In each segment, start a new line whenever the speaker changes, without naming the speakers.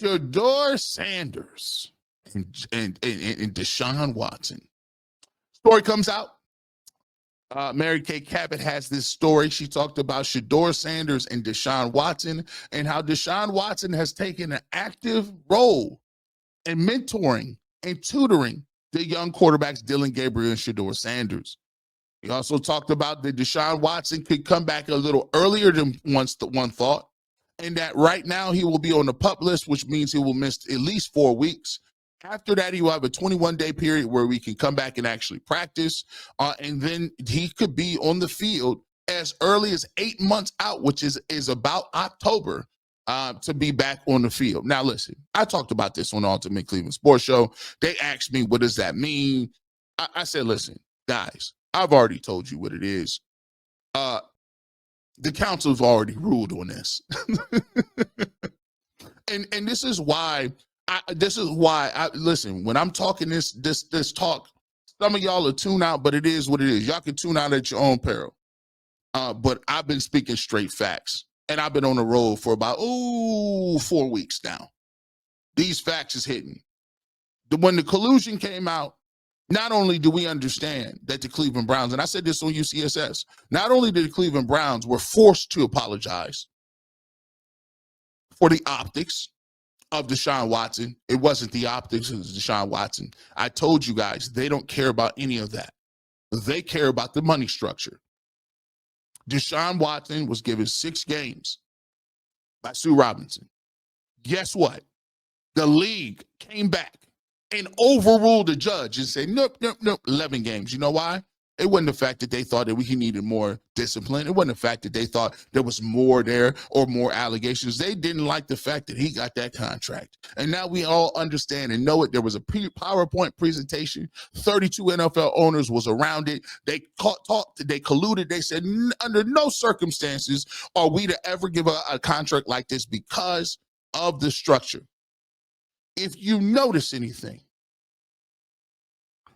Shedeur Sanders and Deshaun Watson. Story comes out. Mary Kay Cabot has this story. She talked about Shedeur Sanders and Deshaun Watson and how Deshaun Watson has taken an active role in mentoring and tutoring the young quarterbacks Dillon Gabriel and Shedeur Sanders. He also talked about that Deshaun Watson could come back a little earlier than one thought, and that right now he will be on the PUP list, which means he will miss at least 4 weeks. After that, he will have a 21-day period where we can come back and actually practice, and then he could be on the field as early as 8 months out, which is about October, to be back on the field. Now, listen, I talked about this on the Ultimate Cleveland Sports Show. They asked me, what does that mean? I said, listen, guys, I've already told you what it is. The council's already ruled on this. and this is why listen, when I'm talking this talk, some of y'all will tune out, but it is what it is. Y'all can tune out at your own peril. But I've been speaking straight facts, and I've been on the road for about 4 weeks now. These facts is hitting. When the collusion came out, not only do we understand that the Cleveland Browns, and I said this on UCSS, not only did the Cleveland Browns were forced to apologize for the optics of Deshaun Watson. It wasn't the optics of Deshaun Watson. I told you guys, they don't care about any of that. They care about the money structure. Deshaun Watson was given 6 games by Sue Robinson. Guess what? The league came back and overruled the judge and said, nope, 11 games. You know why? It wasn't the fact that they thought that he needed more discipline. It wasn't the fact that they thought there was more there or more allegations. They didn't like the fact that he got that contract. And now we all understand and know it. There was a PowerPoint presentation. 32 NFL owners was around it. They talked, they colluded. They said, under no circumstances are we to ever give a contract like this because of the structure. If you notice anything,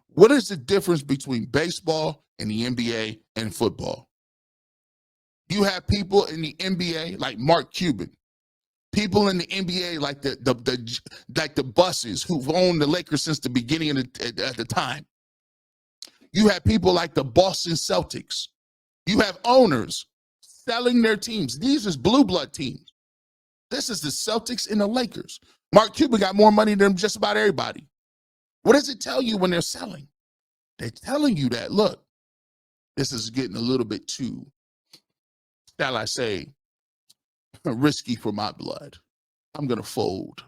what is the difference between baseball and the NBA and football? You have people in the NBA like Mark Cuban, people in the NBA like the buses who've owned the Lakers since the beginning of the time. You have people like the Boston Celtics. You have owners selling their teams. These are blue blood teams. This is the Celtics and the Lakers. Mark Cuban got more money than just about everybody. What does it tell you when they're selling? They're telling you that, look, this is getting a little bit too, shall I say, risky for my blood. I'm going to fold.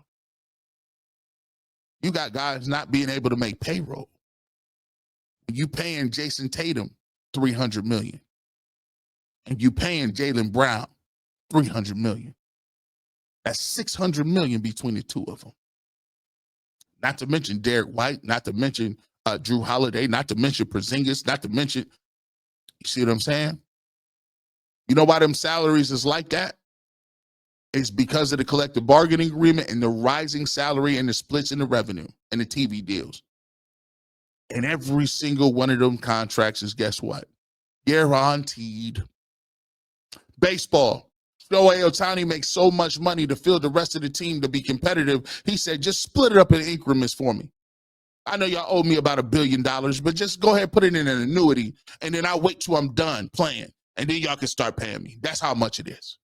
You got guys not being able to make payroll. You paying Jason Tatum $300 million. And you paying Jaylen Brown $300 million. That's $600 million between the two of them. Not to mention Derek White, not to mention Drew Holiday, not to mention Porzingis, not to mention, you see what I'm saying? You know why them salaries is like that? It's because of the collective bargaining agreement and the rising salary and the splits in the revenue and the TV deals. And every single one of them contracts is, guess what? Guaranteed. Baseball. Shohei Ohtani makes so much money to field the rest of the team to be competitive. He said, just split it up in increments for me. I know y'all owe me about $1 billion, but just go ahead and put it in an annuity, and then I'll wait till I'm done playing, and then y'all can start paying me. That's how much it is.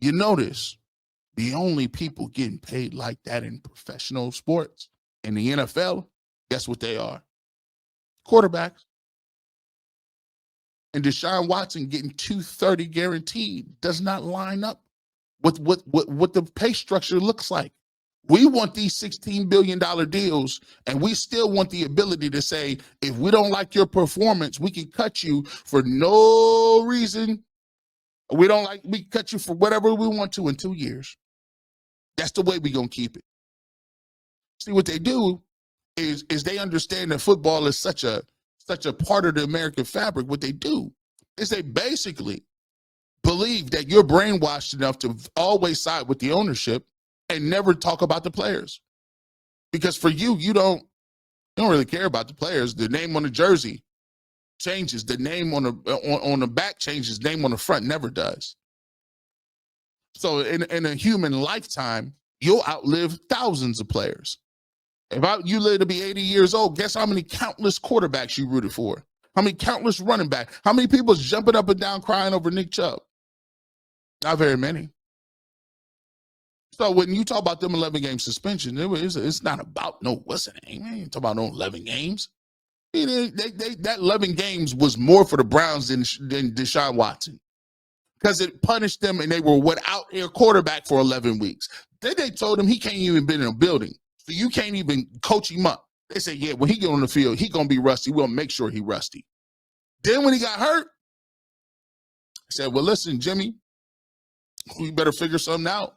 You notice the only people getting paid like that in professional sports, in the NFL, guess what they are? Quarterbacks. And Deshaun Watson getting $230 guaranteed does not line up with what the pay structure looks like. We want these $16 billion deals, and we still want the ability to say, if we don't like your performance, we can cut you for no reason. We cut you for whatever we want to in 2 years. That's the way we're going to keep it. See, what they do is they understand that football is such a part of the American fabric. What they do is they basically believe that you're brainwashed enough to always side with the ownership and never talk about the players. Because for you, you don't really care about the players. The name on the jersey changes. The name on the back changes. Name on the front never does. So in a human lifetime, you'll outlive thousands of players. If you live to be 80 years old, guess how many countless quarterbacks you rooted for? How many countless running backs? How many people's jumping up and down crying over Nick Chubb? Not very many. So when you talk about them 11-game suspension, it's not about no what's the name. I ain't talking about no 11 games. That 11 games was more for the Browns than Deshaun Watson, because it punished them and they were without their quarterback for 11 weeks. Then they told him he can't even be in a building, so you can't even coach him up. They said, yeah, when he get on the field, he gonna be rusty. We'll make sure he rusty. Then when he got hurt, I said, well, listen, Jimmy, we better figure something out.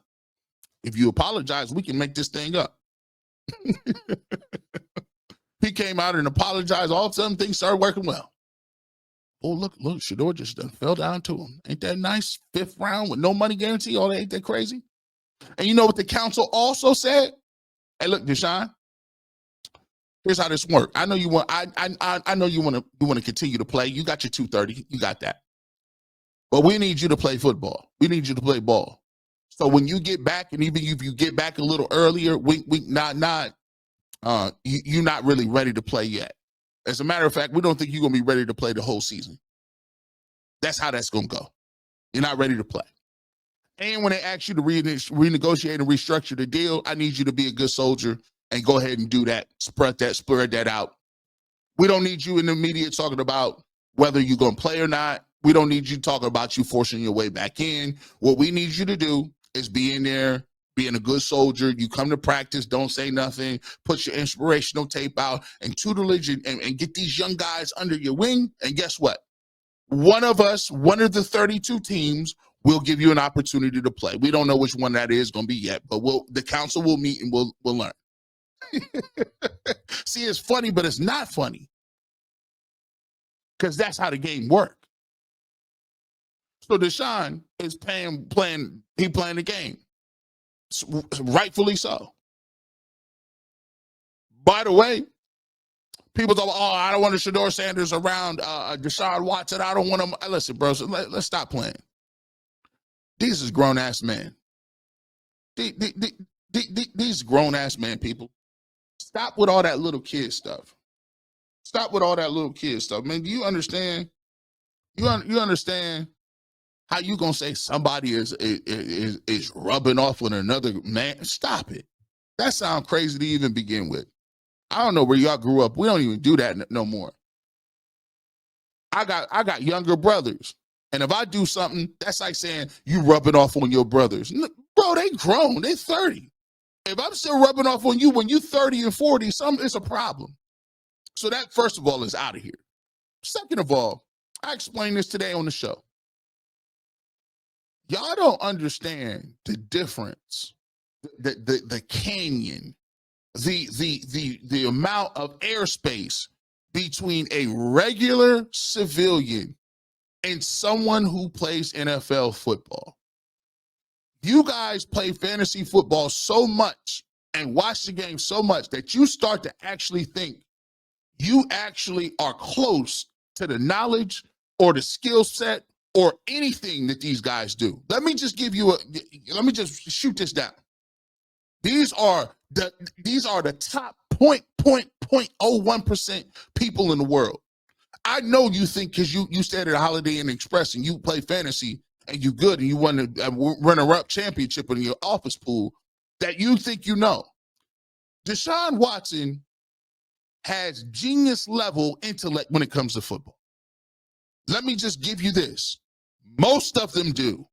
If you apologize, we can make this thing up. He came out and apologized. All of a sudden, things started working well. Oh, look, Shedeur just done fell down to him. Ain't that nice? 5th round with no money guarantee. Oh, ain't that crazy? And you know what the council also said? Hey, look, Deshaun, here's how this works. I know you want. I know you want to continue to play. You got your 230. You got that. But we need you to play football. We need you to play ball. So when you get back, and even if you get back a little earlier, you're not really ready to play yet. As a matter of fact, we don't think you're going to be ready to play the whole season. That's how that's going to go. You're not ready to play. And when they ask you to renegotiate and restructure the deal, I need you to be a good soldier and go ahead and do that. Spread that out. We don't need you in the media talking about whether you're going to play or not. We don't need you talking about you forcing your way back in. What we need you to do is be in there, being a good soldier. You come to practice, don't say nothing, put your inspirational tape out and tutelage and get these young guys under your wing. And guess what? One of the 32 teams will give you an opportunity to play. We don't know which one that is going to be yet, but the council will meet and we'll learn. See, it's funny, but it's not funny, because that's how the game works. So Deshaun is playing the game. Rightfully so. By the way, people talk, oh, I don't want a Shedeur Sanders around Deshaun Watson. I don't want him. Listen, bro, let's stop playing. These is grown-ass men. These grown-ass men, people. Stop with all that little kid stuff. Stop with all that little kid stuff. Man, do you understand? You understand how you gonna say somebody is rubbing off with another man? Stop it. That sounds crazy to even begin with. I don't know where y'all grew up. We don't even do that no more. I got younger brothers, and if I do something, that's like saying you rubbing off on your brothers. Bro, they grown. They 30. If I'm still rubbing off on you when you 30 and 40, it's a problem. So that, first of all, is out of here. Second of all, I explained this today on the show. Y'all don't understand the difference, the canyon, the amount of airspace between a regular civilian and someone who plays NFL football. You guys play fantasy football so much and watch the game so much that you start to actually think you actually are close to the knowledge or the skill set or anything that these guys do. Let me just shoot this down. These are the top 0.01% people in the world. I know you think, because you stayed at a Holiday Inn Express and you play fantasy and you good and you won the runner-up championship in your office pool, that you think you know. Deshaun Watson has genius level intellect when it comes to football. Let me just give you this. Most of them do.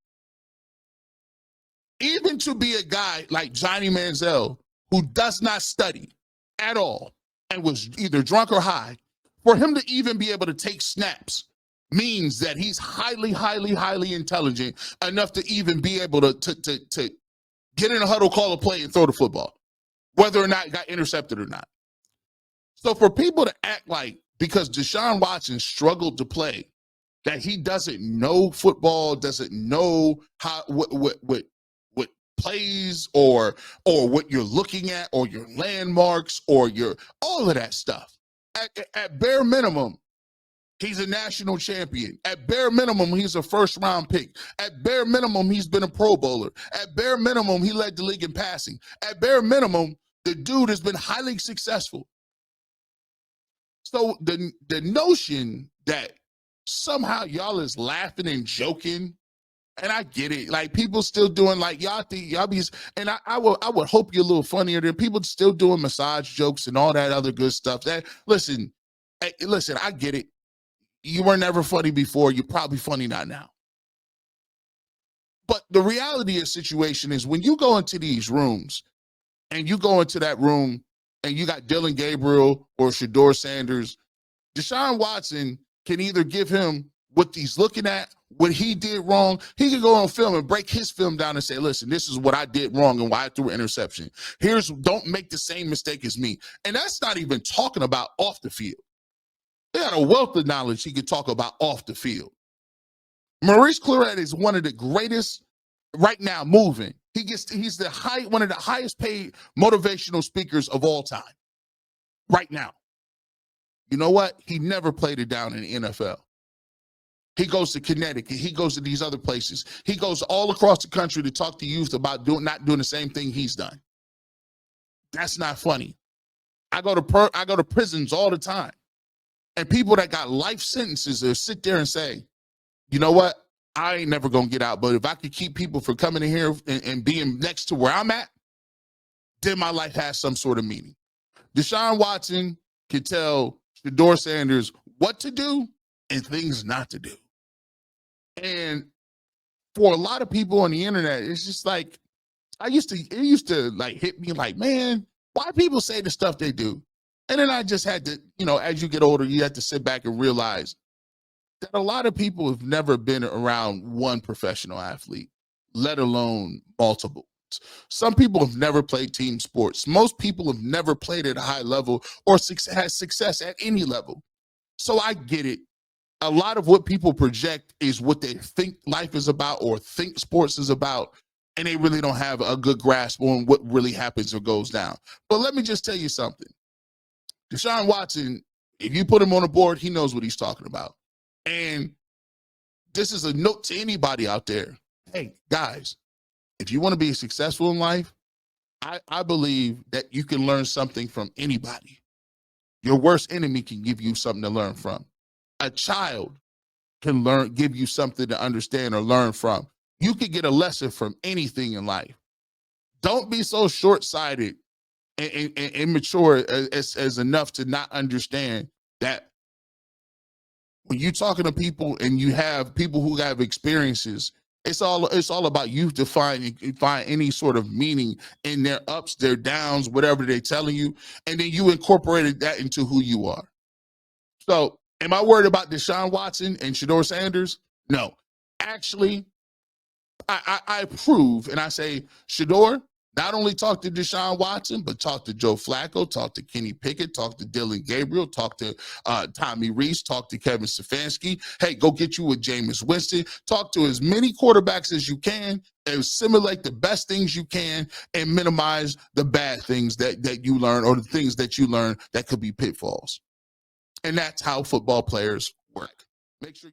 Even to be a guy like Johnny Manziel, who does not study at all and was either drunk or high, for him to even be able to take snaps means that he's highly, highly, highly intelligent enough to even be able to get in a huddle, call a play, and throw the football, whether or not it got intercepted or not. So for people to act like, because Deshaun Watson struggled to play, that he doesn't know football, doesn't know what plays or what you're looking at or your landmarks or all of that stuff. At bare minimum, He's a national champion. At bare minimum, he's a first-round pick. At bare minimum, he's been a Pro Bowler. At bare minimum, he led the league in passing. At bare minimum, the dude has been highly successful. So the notion that somehow y'all is laughing and joking, and I get it, like people still doing like y'all think y'all be, and I would hope you're a little funnier. There people still doing massage jokes and all that other good stuff. That listen, I get it. You were never funny before. You're probably funny not now. But the reality of the situation is when you go into these rooms and you go into that room and you got Dillon Gabriel or Shedeur Sanders, Deshaun Watson can either give him what he's looking at, what he did wrong. He can go on film and break his film down and say, listen, this is what I did wrong and why I threw an interception. Don't make the same mistake as me. And that's not even talking about off the field. He got a wealth of knowledge he could talk about off the field. Maurice Claret is one of the greatest right now moving. He's one of the highest paid motivational speakers of all time right now. You know what? He never played it down in the NFL. He goes to Connecticut. He goes to these other places. He goes all across the country to talk to youth about not doing the same thing he's done. That's not funny. I go to prisons all the time. And people that got life sentences will sit there and say, you know what? I ain't never going to get out. But if I could keep people from coming in here and being next to where I'm at, then my life has some sort of meaning. Deshaun Watson can tell Shedeur Sanders what to do and things not to do. And for a lot of people on the internet, it's just like, it used to like hit me like, man, why people say the stuff they do? And then I just had to, as you get older, you have to sit back and realize that a lot of people have never been around one professional athlete, let alone multiple. Some people have never played team sports. Most people have never played at a high level or had success at any level. So I get it. A lot of what people project is what they think life is about or think sports is about, and they really don't have a good grasp on what really happens or goes down. But let me just tell you something. Deshaun Watson, if you put him on the board, he knows what he's talking about. And this is a note to anybody out there. Hey, guys, if you want to be successful in life, I believe that you can learn something from anybody. Your worst enemy can give you something to learn from. A child can give you something to understand or learn from. You can get a lesson from anything in life. Don't be so short-sighted and immature as enough to not understand that when you're talking to people and you have people who have experiences, it's all about you to find any sort of meaning in their ups, their downs, whatever they're telling you, and then you incorporated that into who you are. So, am I worried about Deshaun Watson and Shedeur Sanders? No. Actually, I approve and I say, Shedeur, not only talk to Deshaun Watson, but talk to Joe Flacco, talk to Kenny Pickett, talk to Dillon Gabriel, talk to Tommy Reese, talk to Kevin Stefanski. Hey, go get you with Jameis Winston. Talk to as many quarterbacks as you can and simulate the best things you can and minimize the bad things that you learn or the things that you learn that could be pitfalls. And that's how football players work. Make sure